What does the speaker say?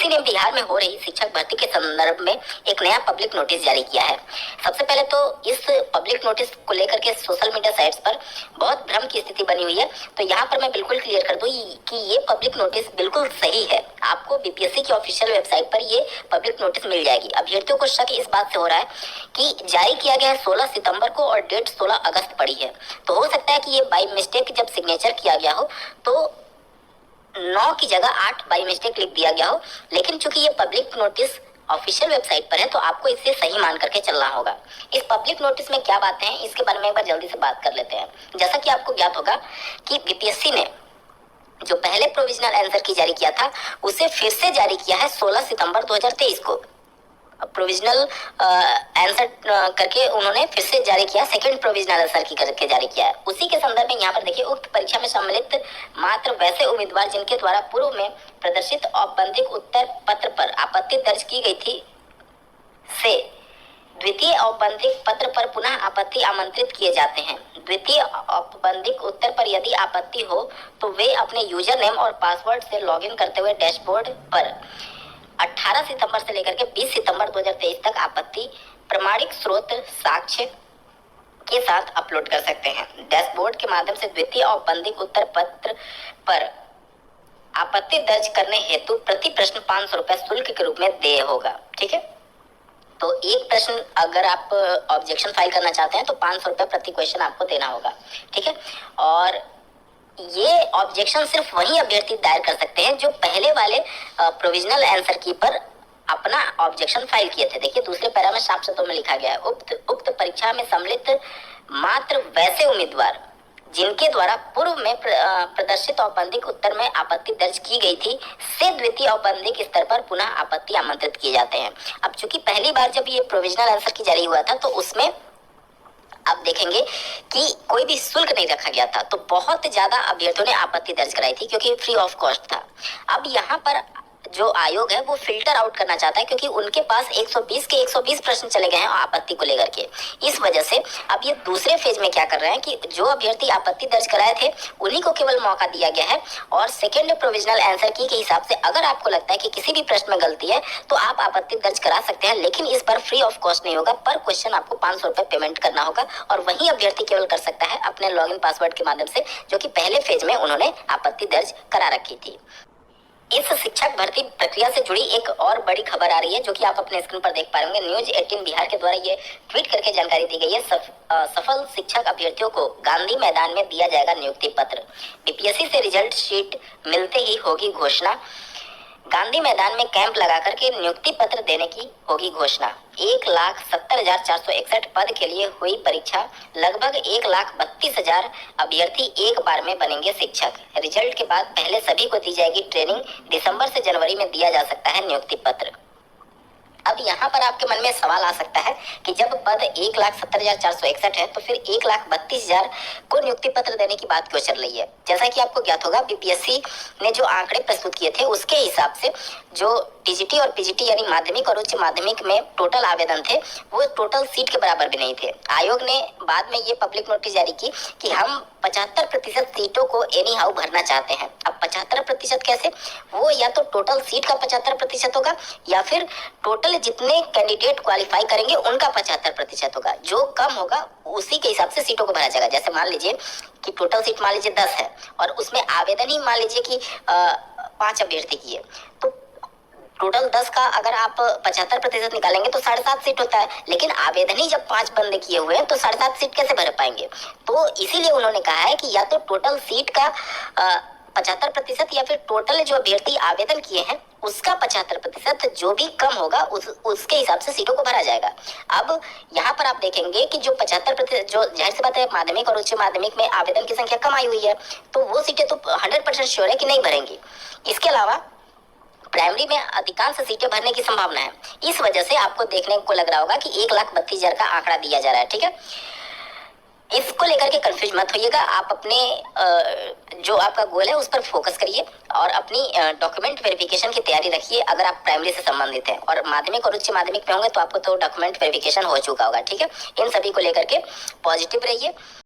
BPSC ने बिहार में हो रही शिक्षक भर्ती के संदर्भ में एक नया पब्लिक नोटिस जारी किया है। सबसे पहले तो इस पब्लिक नोटिस को लेकर के सोशल मीडिया साइट्स पर बहुत भ्रम की स्थिति बनी हुई है। तो यहाँ पर मैं बिल्कुल क्लियर कर दूं कि ये पब्लिक नोटिस बिल्कुल सही है। आपको बीपीएससी की ऑफिशियल वेबसाइट पर ये पब्लिक नोटिस मिल जाएगी। अभ्यर्थियों को शक इस बात से हो रहा है कि जारी किया गया है 16 सितंबर को और डेट 16 अगस्त पड़ी है। तो हो सकता है कि ये बाई मिस्टेक जब सिग्नेचर किया गया हो तो 9 की जगह 8 बाई मिस्टेक लिख दिया गया हो, लेकिन चूंकि ये पब्लिक नोटिस ऑफिशियल वेबसाइट पर है तो आपको इसे सही मान करके चलना होगा। इस पब्लिक नोटिस में क्या बातें हैं इसके बारे में एक बार जल्दी से बात कर लेते हैं। जैसा कि आपको ज्ञात होगा कि बीपीएससी ने जो पहले प्रोविजनल आंसर की जारी किया था उसे फिर से जारी किया है 16 सितंबर 2023 को। प्रोविजनल आंसर करके उन्होंने फिर से जारी किया, सेकंड प्रोविजनल आंसर की करके जारी किया है। उसी के संदर्भ में यहाँ पर देखिए, उक्त परीक्षा में सम्मिलित मात्र वैसे उम्मीदवार जिनके द्वारा पूर्व में प्रदर्शित औपबंधिक उत्तर पत्र पर आपत्ति दर्ज की गई थी से द्वितीय औपबंधिक पत्र पर पुनः आपत्ति आमंत्रित किए जाते हैं। द्वितीय औपबंधिक उत्तर पर यदि आपत्ति हो तो वे अपने यूजर नेम और पासवर्ड से लॉगिन करते हुए डैशबोर्ड पर 18 सितंबर से लेकर के 20 सितंबर 2023 तक आपत्ति प्रमाणिक स्रोत साक्ष्य के साथ अपलोड कर सकते हैं। डैशबोर्ड के माध्यम से द्वितीय औपबंधिक उत्तर पत्र पर आपत्ति दर्ज करने हेतु प्रति प्रश्न 500 रुपए शुल्क के रूप में देय होगा। ठीक है, तो एक प्रश्न अगर आप ऑब्जेक्शन फाइल करना चाहते हैं तो 500 रुपए प्रति क्वेश्चन आपको देना होगा। ठीक है, और ये ऑब्जेक्शन सिर्फ वही अभ्यर्थी दायर कर सकते हैं जो पहले वाले प्रोविजनल आंसर की पर अपना ऑब्जेक्शन फाइल किए थे। देखिए दूसरे पैरा में साफ शब्दों में लिखा गया है, उक्त परीक्षा में सम्मिलित मात्र वैसे उम्मीदवार जिनके द्वारा पूर्व में प्रदर्शित औपबंधिक उत्तर में आपत्ति दर्ज की गई थी से द्वितीय औपबंधिक स्तर पर पुनः आपत्ति आमंत्रित किए जाते हैं। अब चूंकि पहली बार जब ये प्रोविजनल आंसर की जारी हुआ था तो उसमें आप देखेंगे कि कोई भी शुल्क नहीं रखा गया था, तो बहुत ज्यादा अभ्यर्थियों ने आपत्ति दर्ज कराई थी क्योंकि फ्री ऑफ कॉस्ट था। अब यहाँ पर जो आयोग है वो फिल्टर आउट करना चाहता है क्योंकि उनके पास 120 के 120 प्रश्न चले गए हैं आपत्ति को लेकर के। इस वजह से अब ये दूसरे फेज में क्या कर रहे हैं कि जो अभ्यर्थी आपत्ति दर्ज कराए थे उन्हीं को केवल मौका दिया गया है, और सेकेंड प्रोविजनल आंसर की के हिसाब से अगर आपको लगता है कि किसी भी प्रश्न में गलती है तो आप आपत्ति दर्ज करा सकते हैं, लेकिन इस पर फ्री ऑफ कॉस्ट नहीं होगा। पर क्वेश्चन आपको 500 रुपए पेमेंट करना होगा और वही अभ्यर्थी केवल कर सकता है अपने लॉगिन पासवर्ड के माध्यम से, जो कि पहले फेज में उन्होंने आपत्ति दर्ज करा रखी थी। इस शिक्षक भर्ती प्रक्रिया से जुड़ी एक और बड़ी खबर आ रही है जो कि आप अपने स्क्रीन पर देख पा रहे होंगे। न्यूज 18 बिहार के द्वारा ये ट्वीट करके जानकारी दी गई है। सफल शिक्षक अभ्यर्थियों को गांधी मैदान में दिया जाएगा नियुक्ति पत्र। बीपीएससी से रिजल्ट शीट मिलते ही होगी घोषणा। गांधी मैदान में कैंप लगा करके नियुक्ति पत्र देने की होगी घोषणा। 1,70,461 पद के लिए हुई परीक्षा। लगभग 1,32,000 अभ्यर्थी एक बार में बनेंगे शिक्षक। रिजल्ट के बाद पहले सभी को दी जाएगी ट्रेनिंग। दिसंबर से जनवरी में दिया जा सकता है नियुक्ति पत्र। अब यहाँ पर आपके मन में सवाल आ सकता है कि जब पद 1,70,461 है तो फिर 1,32,000 को नियुक्ति पत्र देने की बात क्यों चल रही है। जैसा कि आपको ज्ञात होगा बीपीएससी ने जो आंकड़े प्रस्तुत किए थे उसके हिसाब से जो टीजीटी और पीजीटी यानी माध्यमिक और उच्च माध्यमिक में टोटल आवेदन थे वो टोटल सीट के बराबर भी नहीं थे। आयोग ने बाद में ये पब्लिक नोटिस जारी की कि हम 75% सीटों को एनी हाउ भरना चाहते हैं। अब 75% कैसे, वो या तो टोटल सीट का 75% होगा या फिर टोटल जितने कैंडिडेट क्वालिफाई करेंगे उनका 75% होगा। जो कम होगा उसी के हिसाब से सीटों को भरा जाएगा। जैसे मान लीजिए कि टोटल सीट मान लीजिए 10 है और उसमें आवेदन ही मान लीजिए कि 5 अभ्यर्थी की है, तो टोटल 10 का अगर आप 75% निकालेंगे तो 7.5 सीट होता है, लेकिन आवेदन ही जब 5 बंदे किए हुए हैं तो 7.5 सीट कैसे भर पाएंगे। तो इसीलिए उन्होंने कहा है कि या तो टोटल सीट का 75% या फिर टोटल जो अभ्यर्थी आवेदन किए हैं उसका 75%, जो भी कम होगा उसके हिसाब से सीटों को भरा जाएगा। अब यहाँ पर आप देखेंगे कि जो 75%, जो जाहिर सी बात है माध्यमिक और उच्च माध्यमिक में आवेदन की संख्या कम आई हुई है तो वो सीटें तो 100% श्योर है कि नहीं भरेंगी। इसके अलावा प्राइमरी में अधिकांश सीटें भरने की संभावना है। इस वजह से आपको देखने को लग रहा होगा कि 1,32,000 का आंकड़ा दिया जा रहा है। ठीक है, इसको लेकर के कंफ्यूज मत होइएगा। आप अपने जो आपका गोल है उस पर फोकस करिए और अपनी डॉक्यूमेंट वेरिफिकेशन की तैयारी रखिए। अगर आप प्राइमरी से संबंधित हैं और माध्यमिक और उच्च माध्यमिक में होंगे तो आपको तो डॉक्यूमेंट वेरिफिकेशन हो चुका होगा। ठीक है, इन सभी को लेकर के पॉजिटिव रहिए।